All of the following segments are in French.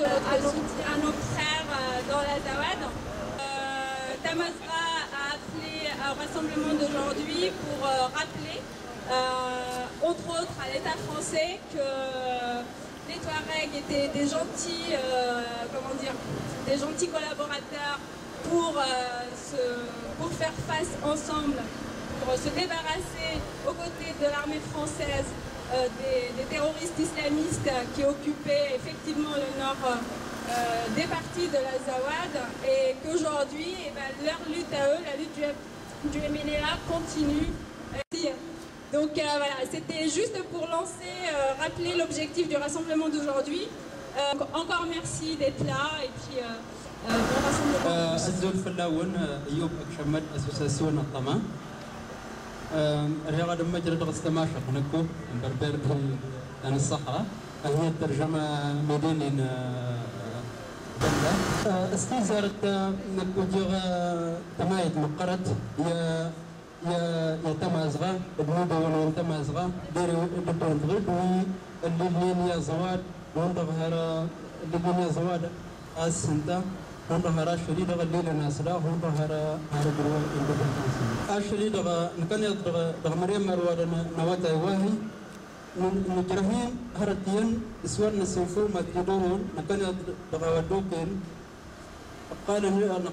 à nos frères dans l'Azawad. Tamazra a appelé au rassemblement d'aujourd'hui pour rappeler, entre autres à l'État français, que les Touaregs étaient des gentils, des gentils collaborateurs pour faire face ensemble, pour se débarrasser aux côtés de l'armée française des terroristes islamistes qui occupaient effectivement le nord des parties de l'Azawad, et qu'aujourd'hui, leur lutte à eux, la lutte du MNLA continue. Donc voilà, c'était juste pour lancer, rappeler l'objectif du rassemblement d'aujourd'hui. Encore merci d'être là, et puis bon rassemblement. الزول فلاون أيوب أكشمد أسوساسيون الطما الرياضة مجرد غستماشق نكو بربر عن الصحراء هي الترجمة مدينة استيزارت نكوجيغ تمايد مقرت يا تمازغا بنوبة ولا تمازغا ديري بدون غير اللي يا زواد وندغهر اللي يا زواد السنتا وندغهر شديد غليل الناس لا وندغهر هربوا الشديد نكن يضغ مريم مروان نواتا واهي نجرهين هرتين اسوان نسوفو ما تدورون نكن يضغ ودوكين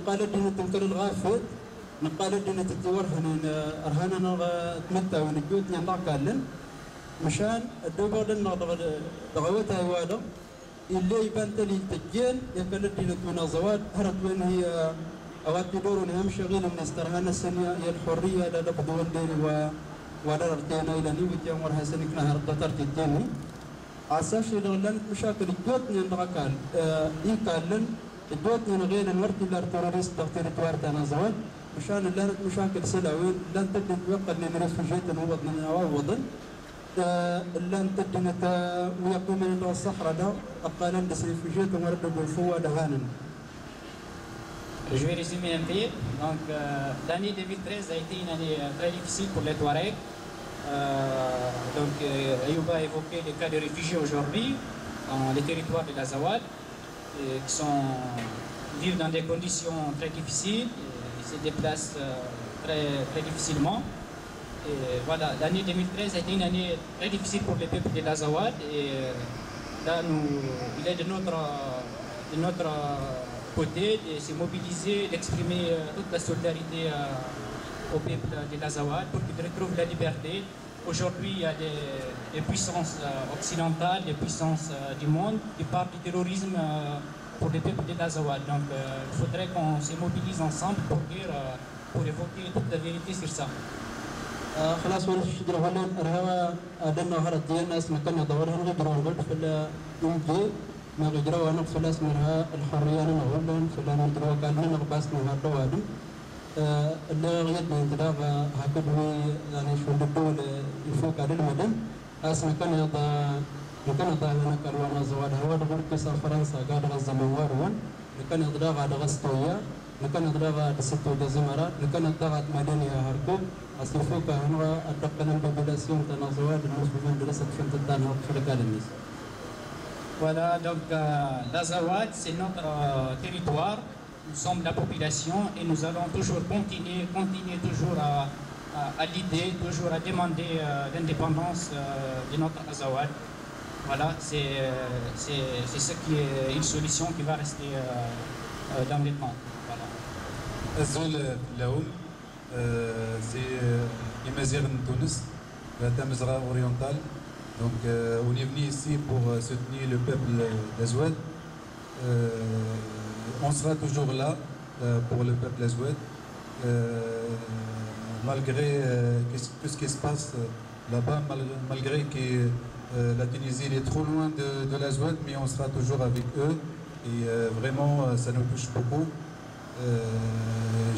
قال دين تنكر الغافت نقال دين تتور هن أرهنا نغ تمتع ونجود نضع كالن مشان الدوبر دغوتها وادا اللي يبان تلي تجين يكل دين تمنا زواد هرت وين هي أوقات يدورون هم شغيل من استرهنا السنة الحرية لا لبدون دين ولا رتينا إلى نيو تيام ورهسنك نهار دتر تجيني عساش يدغلن مشاكل الجود نضع كال يكالن الجود نغير الورد إلا التوريست تغتير توارتنا زواد مشان لا مشاكل سلاوين لن تدن توقع لنا ريفوجيت وطننا ووطن لن تدن ويقوم من الصحراء ده أقالا دس ريفوجيت ومرد بالفوة دهانا. Je vais résumer un peu. Donc, l'année 2013 a été une année très difficile pour les Touaregs. Ayoub a évoqué les cas de réfugiés aujourd'hui dans les territoires de l'Azawad, qui vivent dans des conditions très difficiles. Se déplacent très difficilement. Et voilà, l'année 2013 a été une année très difficile pour les peuples de l'Azawad, et là il est de notre côté de se mobiliser, d'exprimer toute la solidarité au peuple de l'Azawad pour qu'ils retrouvent la liberté. Aujourd'hui, il y a des puissances occidentales, des puissances du monde qui parlent du terrorisme pour les peuples de l'Azawad. Donc il faudrait qu'on se mobilise ensemble pour évoquer toute la vérité sur ça. خلاص ولا شجرة ولا رها أدنى هرت الناس مكان يدورها غيروا الغد فلا يمكن ما غيروا أنا فلاس منها الحرية أنا ولا فلا نجروا كان نقبس من هذا وادم اللي غير من تدا هكذا يعني شو الدول يفوق على المدن أصلا كان يضا مكان يضاهنا كروانا زواد هوا دغور كيسا فرنسا قاد غزة موارون مكان يضاغ على غستويا مكان يضاغ على ستو دزمرات مكان يضاغ على مدينة هركوب أصلفوك هنوا أتقنا ببلاسيون تنازواد المسلمين درست في التدان في الكالميس. Voilà, donc l'Azawad c'est notre territoire, nous sommes la population et nous allons toujours continuer toujours à l'idée, toujours à demander l'indépendance de notre Azawad. Voilà, c'est ce qui est une solution qui va rester dans le temps. Voilà. الزول لهم c'est Imazir Tunis, la Tamazra orientale. Donc on est venu ici pour soutenir le peuple d'Azawad. On sera toujours là pour le peuple d'Azawad. Malgré tout ce qui se passe là-bas, malgré que la Tunisie est trop loin de l'Azawad, mais on sera toujours avec eux et vraiment ça nous touche beaucoup.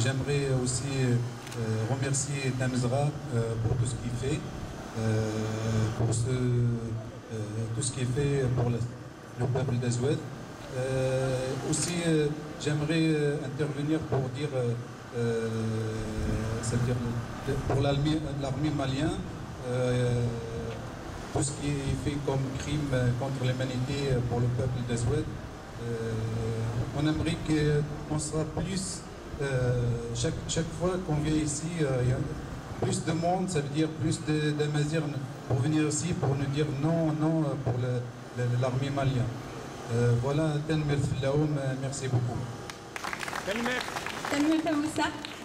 J'aimerais aussi remercier Tamazra pour tout ce qu'il fait, pour tout ce qui est fait pour le peuple d'Azawad. Aussi, j'aimerais intervenir pour dire, c'est-à-dire pour l'armée malienne, tout ce qui est fait comme crime contre l'humanité pour le peuple d'Azawad. On aimerait qu'on soit plus, chaque fois qu'on vient ici, il y a plus de monde, ça veut dire plus d'Amazirs pour venir ici, pour nous dire non, non pour l'armée malienne. Voilà, merci beaucoup.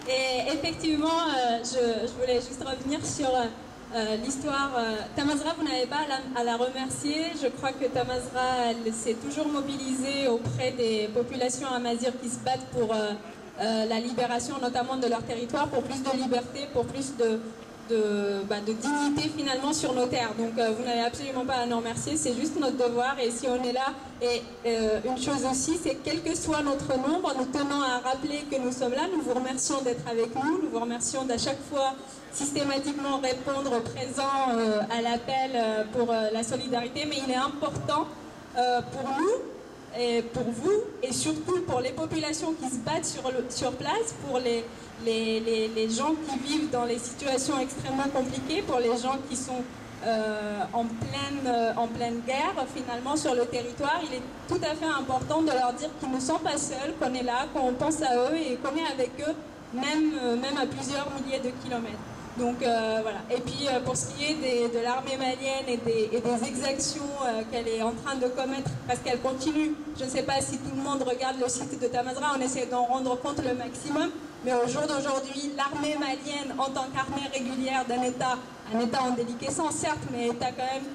Et effectivement, je voulais juste revenir sur l'histoire. Tamazra, vous n'avez pas à la remercier. Je crois que Tamazra, elle s'est toujours mobilisée auprès des populations amazirs qui se battent pour la libération notamment de leur territoire, pour plus de liberté, pour plus de dignité finalement sur nos terres. Donc vous n'avez absolument pas à nous remercier, c'est juste notre devoir. Et si on est là, et une chose aussi, c'est quel que soit notre nombre, nous tenons à rappeler que nous sommes là. Nous vous remercions d'être avec nous, nous vous remercions d'à chaque fois systématiquement répondre présent à l'appel pour la solidarité, mais il est important pour nous et pour vous, et surtout pour les populations qui se battent sur place, pour les gens qui vivent dans les situations extrêmement compliquées, pour les gens qui sont en pleine guerre finalement sur le territoire. Il est tout à fait important de leur dire qu'ils ne sont pas seuls, qu'on est là, qu'on pense à eux et qu'on est avec eux, même à plusieurs milliers de kilomètres. Donc voilà. Et puis pour ce qui est de l'armée malienne et des exactions qu'elle est en train de commettre, parce qu'elle continue, je ne sais pas si tout le monde regarde le site de Tamazra, on essaie d'en rendre compte le maximum, mais au jour d'aujourd'hui, l'armée malienne en tant qu'armée régulière d'un État, un État en déliquescence certes, mais État quand même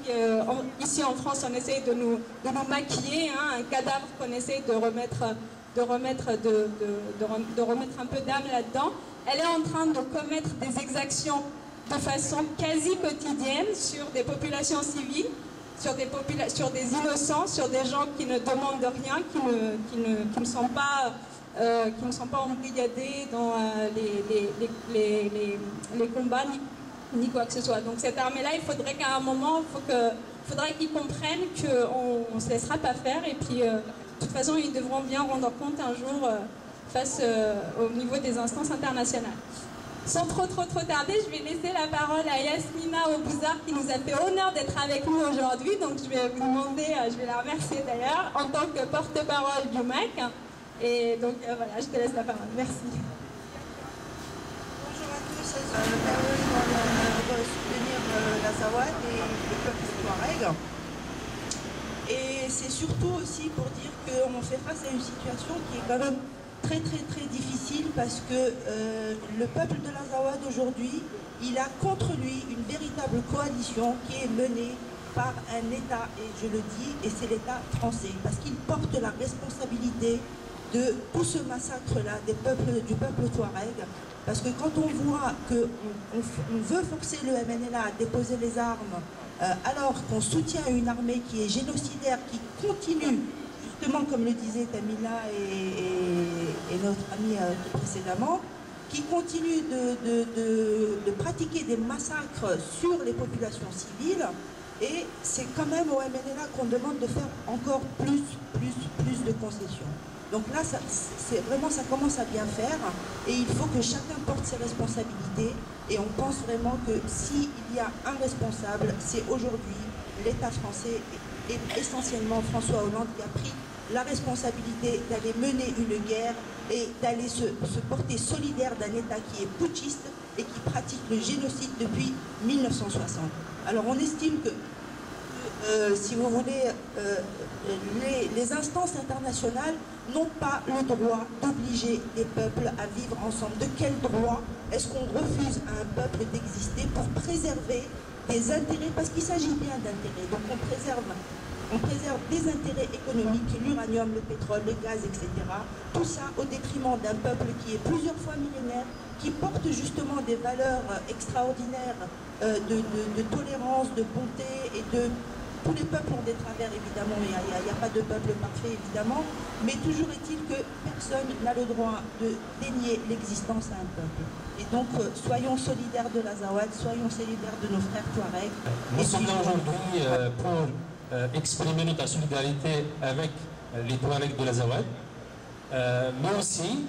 ici en France on essaie de nous maquiller, hein, un cadavre qu'on essaie de remettre un peu d'âme là-dedans. Elle est en train de commettre des exactions de façon quasi quotidienne sur des populations civiles, sur des innocents, sur des gens qui ne demandent rien, qui ne sont pas embrigadés dans les combats ni quoi que ce soit. Donc cette armée-là, il faudrait qu'à un moment, faudrait qu'ils comprennent qu'on ne se laissera pas faire. Et puis, de toute façon, ils devront bien rendre compte un jour face au niveau des instances internationales. Sans trop tarder, je vais laisser la parole à Yasmina Obouzar qui nous a fait honneur d'être avec nous aujourd'hui. Donc je vais vous demander, je vais la remercier d'ailleurs, en tant que porte-parole du MAC. Et donc voilà, je te laisse la parole. Merci. Bonjour à tous, on va soutenir l'Azawad et le peuple touareg. Et c'est surtout aussi pour dire qu'on fait face à une situation qui est quand même très difficile, parce que le peuple de l'Azawad aujourd'hui, il a contre lui une véritable coalition qui est menée par un État, et je le dis, et c'est l'État français, parce qu'il porte la responsabilité de tout ce massacre-là du peuple touareg, parce que quand on voit qu'on veut forcer le MNLA à déposer les armes, alors qu'on soutient une armée qui est génocidaire, qui continue, justement comme le disait Tamila et notre ami précédemment, qui continue de pratiquer des massacres sur les populations civiles, et c'est quand même au MNLA qu'on demande de faire encore plus de concessions. Donc là, ça commence à bien faire, et il faut que chacun porte ses responsabilités, et on pense vraiment que s'il y a un responsable, c'est aujourd'hui l'État français, et essentiellement François Hollande, qui a pris la responsabilité d'aller mener une guerre et d'aller se porter solidaire d'un État qui est putschiste et qui pratique le génocide depuis 1960. Alors on estime que, si vous voulez, les instances internationales n'ont pas le droit d'obliger les peuples à vivre ensemble. De quel droit est-ce qu'on refuse à un peuple d'exister pour préserver des intérêts, parce qu'il s'agit bien d'intérêts, donc on préserve des intérêts économiques, l'uranium, le pétrole, le gaz, etc. Tout ça au détriment d'un peuple qui est plusieurs fois millénaire, qui porte justement des valeurs extraordinaires de tolérance, de bonté, et tous les peuples ont des travers, évidemment, il n'y a pas de peuple parfait, évidemment, mais toujours est-il que personne n'a le droit de dénier l'existence à un peuple. Et donc, soyons solidaires de l'Azawad, soyons solidaires de nos frères Touaregs. Nous sommes là aujourd'hui pour exprimer notre solidarité avec les Touaregs de l'Azawad, mais aussi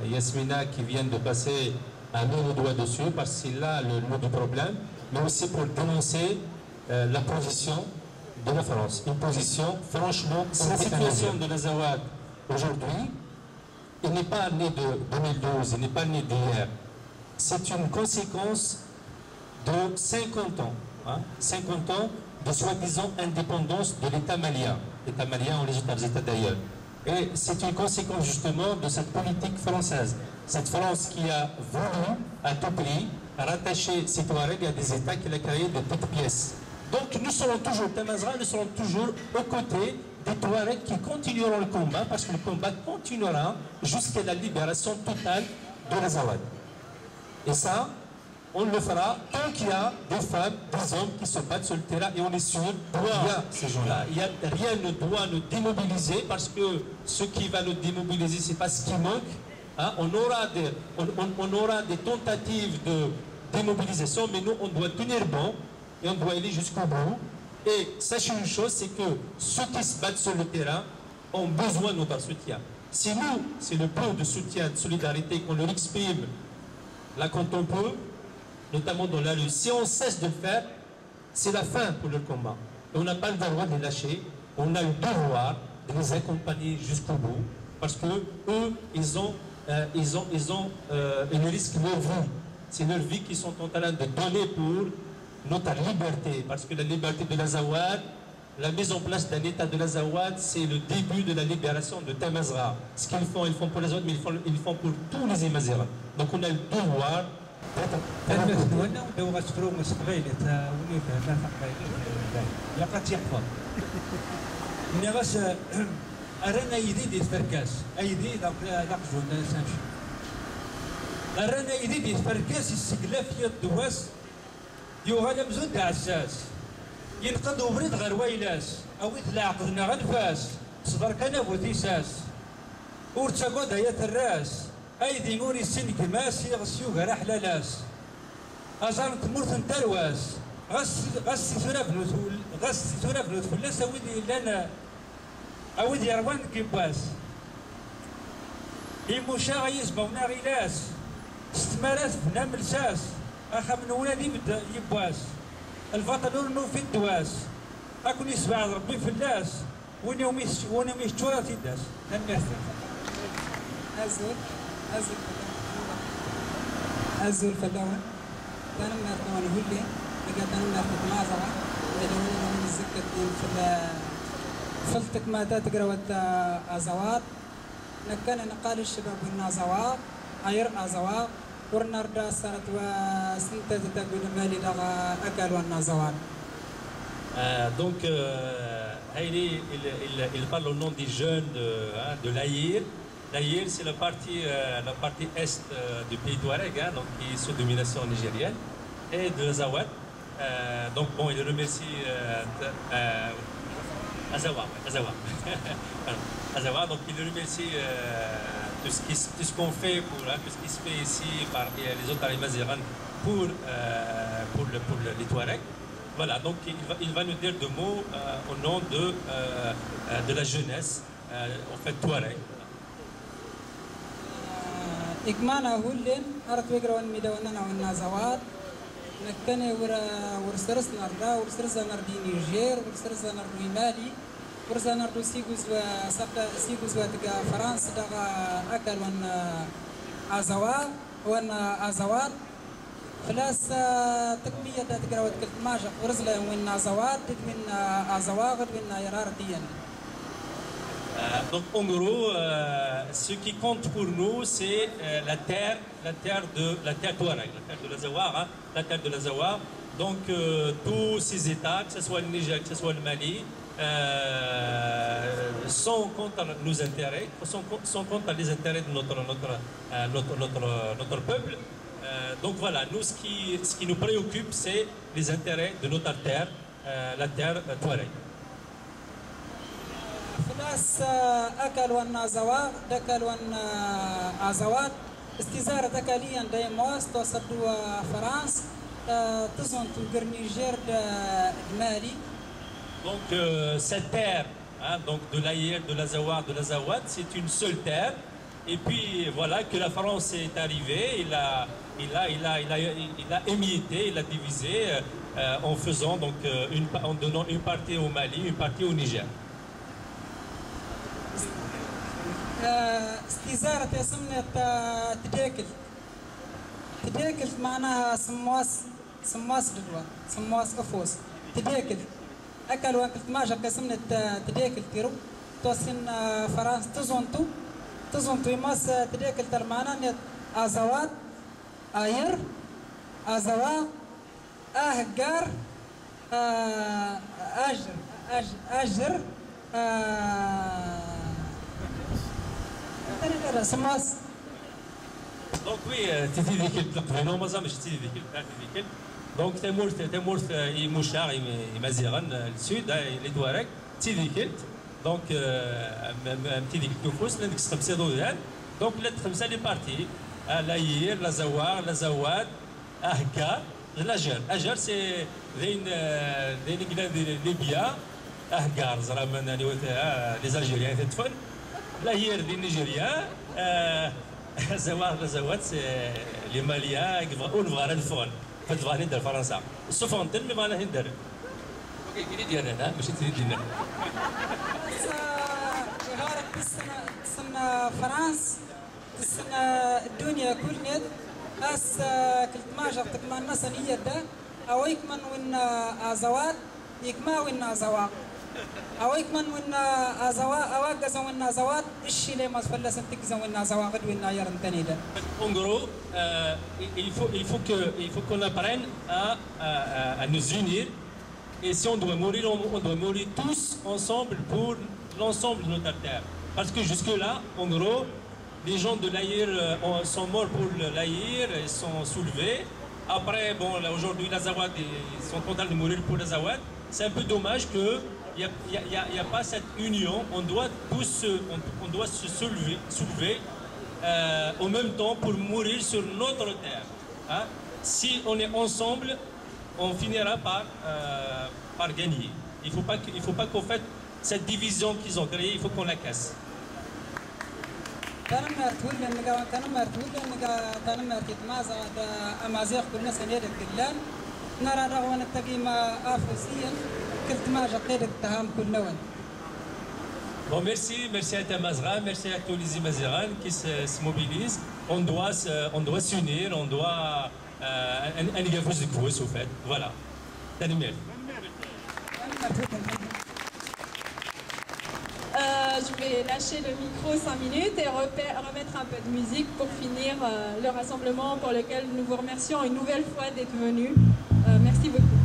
Yasmina qui vient de passer un mot doigt dessus, parce que c'est là le mot du problème, mais aussi pour dénoncer la position de la France. Une position franchement la situation de l'Azawad aujourd'hui, il n'est pas né de 2012, il n'est pas né d'hier. C'est une conséquence de 50 ans. 50 ans de soi-disant indépendance de l'État malien. L'État malien ou les autres États d'ailleurs. Et c'est une conséquence justement de cette politique française. Cette France qui a voulu à tout prix rattacher ses Touaregs à des États qu'il a créés de toutes pièces. Donc nous serons toujours, Tamazra, nous serons toujours aux côtés des Touaregs qui continueront le combat parce que le combat continuera jusqu'à la libération totale de l'Azawad. Et ça, on le fera tant qu'il y a des femmes, des hommes qui se battent sur le terrain et on est sûr qu'il y a ces gens-là. Rien ne doit nous démobiliser parce que ce qui va nous démobiliser, c'est pas ce qui manque. On aura des tentatives de démobilisation, mais nous, on doit tenir bon et on doit aller jusqu'au bout. Et sachez une chose, c'est que ceux qui se battent sur le terrain ont besoin de notre soutien. Si nous, c'est le peu de soutien, de solidarité qu'on leur exprime là quand on peut, notamment dans la rue. Si on cesse de le faire, c'est la fin pour le combat. Et on n'a pas le droit de les lâcher. On a le devoir de les accompagner jusqu'au bout. Parce que eux, ils risquent leur vie. C'est leur vie qu'ils sont en train de donner pour notre liberté. Parce que la liberté de l'Azawad, la mise en place d'un État de l'Azawad, c'est le début de la libération de Tamazra. Ce qu'ils font, ils font pour les autres, mais ils font pour tous les Imazigha. Donc on a le devoir. أرانا يديد يتفركاس أيدي ذاك جون سامشي أرانا يديد يتفركاس يستقلاف يدواس يوغالا مزون تاع عساس ينقضوا بريد غير ويلاس أو يطلع عقدنا غنفاس صدر كان بوتيساس ورتاقود هيا الراس أيدي نوري السن كماس يغسيو غير حلالاس أزار تمورت نترواس غسي ثنا بنوت فلاس أويدي لنا أود يروان كيباس يموشا يسمونا غيلاس استمارات بنا ملساس أخا من ولادي بدا يباس الفاطنور نو في الدواس أكون يسمع ربي فلاس وين يوم يشتورا تيداس نمرت أزول فلاوان كان مرتوان هولي لقد أنا مرتب مازرعة لأنه من الزكاة في فلتك ما تقرأ أزوار نكنا نقال الشباب والنازوار أير أزوار ورنردا سنة وسنة تقول مالي لغا أكل والنازوار. Donc, il parle au nom des jeunes de l'Aïr. L'Aïr, c'est la partie est du pays Touareg, donc qui est sous domination nigérienne, et de l'Azawad. Donc, bon, il remercie Azawad. Azawad, donc il remercie tout ce qu'on fait, tout ce qui se fait ici par les autres Maziran pour les Touaregs. Voilà, donc il va nous dire deux mots au nom de la jeunesse, en fait Touareg. إكمانا هولين أردت ويقرأون ميداوننا والنازوات نكني ورسرس نردا ورسرس نردي نيجير ورسرس نردي مالي ورسرس نردو سيغوز واتقا فرنسا دغا أكل وان أزوات فلاس تكمية تقرأ وتكلت ماجق ورزلا وين أزوات تكمين أزوات وين يرار ديان. Donc en gros, ce qui compte pour nous, c'est la terre Touareg, la terre de l'Azawad, la terre de l'Azawad. Donc tous ces États, que ce soit le Niger, que ce soit le Mali, sont contre nos intérêts, sont contre les intérêts de notre peuple. Donc voilà, nous ce qui nous préoccupe, c'est les intérêts de notre terre, la terre Touareg. فلاس أكل والنازوات دكال والنازوات استزارة دكاليا دايموس توصلوا فرنسا تزون تقر نيجير المالي. Donc cette terre, donc de l'Aïr, de l'Azawad, c'est une seule terre. Et puis voilà que la France est arrivée, il a émietté, il a divisé en faisant donc en donnant une partie au Mali, une partie au Niger. استزارة يسمى تداكل تداكل معناها سمواس دلوا سمواس أفوس تداكل أكل وأكلت ماجا كسمنة تداكل تيرو توسين فرنسا تزونتو يماس تداكل ترمانا نت أزوات أير أزوا أهجار أجر Donc oui, تيتي ذيك تقريبا مازال مش تيتي ذيك donc تمورت يموشار يمازيغان السود لي توارك تيتي ذيك donc تيتي ذيك نفوس لانك خمسه دودان donc لا خمسه لي بارتي لاير لا زوار لا زواد اهكا اجر سي ذين ليبيا اهكار زرمان لي زالجيريان تدفن لا هي دي نيجيريا زوات لي ماليا ونبغى الفون فتبغى ندير فرنسا السفن تن ما ندير اوكي كي ديالنا انا ماشي ديالنا غارك تسنى فرنسا تسنى الدنيا كل نت اس كنت ما جرتك ما الناس هي دا اويك من وين ازوات يكما وين ازوا اويك من وين ازوا اواجز وين ازوات الشي لي ما فلس انت وين ازوا غد وين يرن تاني دا En gros, il faut qu'on apprenne à nous unir. Et si on doit mourir, on doit mourir tous ensemble pour l'ensemble de notre terre. Parce que jusque-là, en gros, les gens de l'Aïr sont morts pour l'Aïr, ils sont soulevés. Après, bon, aujourd'hui, l'Azawad, ils sont contents de mourir pour l'Azawad. C'est un peu dommage qu'il n'y a pas cette union. On doit se soulever en même temps pour mourir sur notre terre. Hein? Si on est ensemble, on finira par gagner. Il ne faut pas qu'on fasse cette division qu'ils ont créée, il faut qu'on la casse. Bon, merci à Tamazra, merci à tous les Imazéran qui se mobilisent. On doit s'unir, on doit un gafouze de coups, au fait. Voilà. Tanimel. Je vais lâcher le micro 5 minutes et remettre un peu de musique pour finir le rassemblement pour lequel nous vous remercions une nouvelle fois d'être venus. Merci beaucoup.